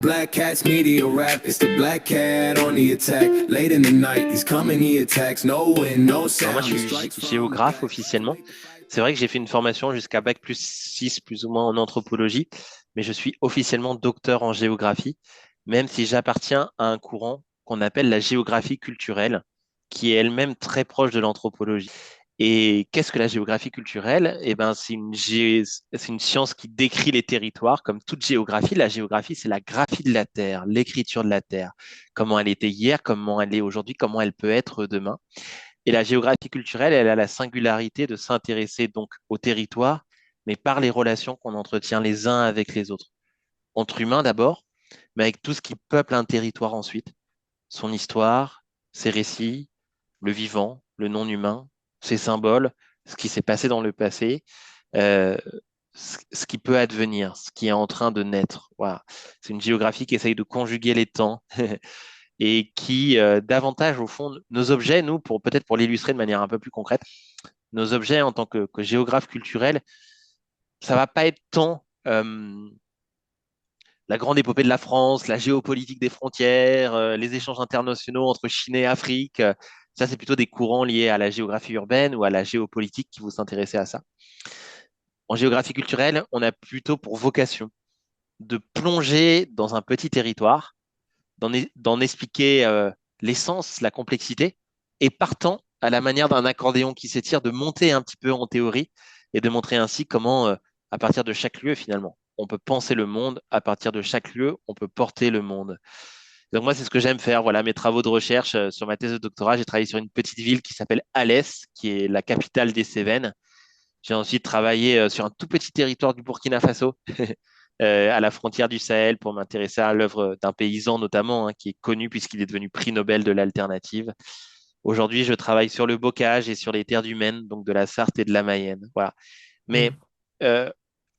Black Cat's media rap, it's the black cat on the attack. Late in the night, he's coming, he attacks. No wind, no Alors moi, sound. je suis géographe officiellement. C'est vrai que j'ai fait une formation jusqu'à bac plus 6, plus ou moins en anthropologie, mais je suis officiellement docteur en géographie, même si j'appartiens à un courant qu'on appelle la géographie culturelle, qui est elle-même très proche de l'anthropologie. Et qu'est-ce que la géographie culturelle? Eh ben, c'est une science qui décrit les territoires. Comme toute géographie, la géographie, c'est la graphie de la Terre, l'écriture de la Terre. Comment elle était hier, comment elle est aujourd'hui, comment elle peut être demain. Et la géographie culturelle, elle a la singularité de s'intéresser donc au territoire, mais par les relations qu'on entretient les uns avec les autres. Entre humains d'abord, mais avec tout ce qui peuple un territoire ensuite. Son histoire, ses récits, le vivant, le non-humain, ses symboles, ce qui s'est passé dans le passé, euh, ce qui peut advenir, ce qui est en train de naître. Voilà. C'est une géographie qui essaye de conjuguer les temps et qui, davantage au fond, nos objets, nous, pour peut-être pour l'illustrer de manière un peu plus concrète, nos objets en tant que géographe culturel, ça va pas être tant la grande épopée de la France, la géopolitique des frontières, les échanges internationaux entre Chine et Afrique. Ça, c'est plutôt des courants liés à la géographie urbaine ou à la géopolitique qui vous s'intéressez à ça. En géographie culturelle, on a plutôt pour vocation de plonger dans un petit territoire, d'en expliquer l'essence, la complexité, et partant, à la manière d'un accordéon qui s'étire, de monter un petit peu en théorie et de montrer ainsi comment, à partir de chaque lieu, finalement, on peut penser le monde, à partir de chaque lieu, on peut porter le monde. Donc moi, c'est ce que j'aime faire. Voilà, mes travaux de recherche sur ma thèse de doctorat, j'ai travaillé sur une petite ville qui s'appelle Alès, qui est la capitale des Cévennes. J'ai ensuite travaillé sur un tout petit territoire du Burkina Faso, à la frontière du Sahel, pour m'intéresser à l'œuvre d'un paysan notamment, hein, qui est connu puisqu'il est devenu prix Nobel de l'alternative. Aujourd'hui, je travaille sur le bocage et sur les terres du Maine, donc de la Sarthe et de la Mayenne. Voilà. Mais euh,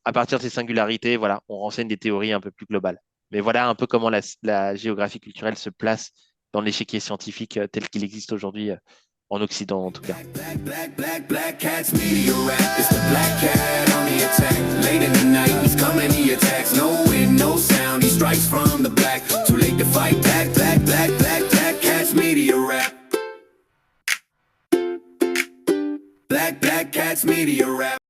à partir de ces singularités, voilà, on renseigne des théories un peu plus globales. Mais voilà un peu comment la géographie culturelle se place dans l'échiquier scientifique tel qu'il existe aujourd'hui en Occident, en tout cas. Black Cat's media rap, it's the black cat on the attack. Late in the night, he's coming, he attacks. No wind, no sound, he strikes from the back. Too late to fight back. Black Cat's media rap. Black Cat's media rap.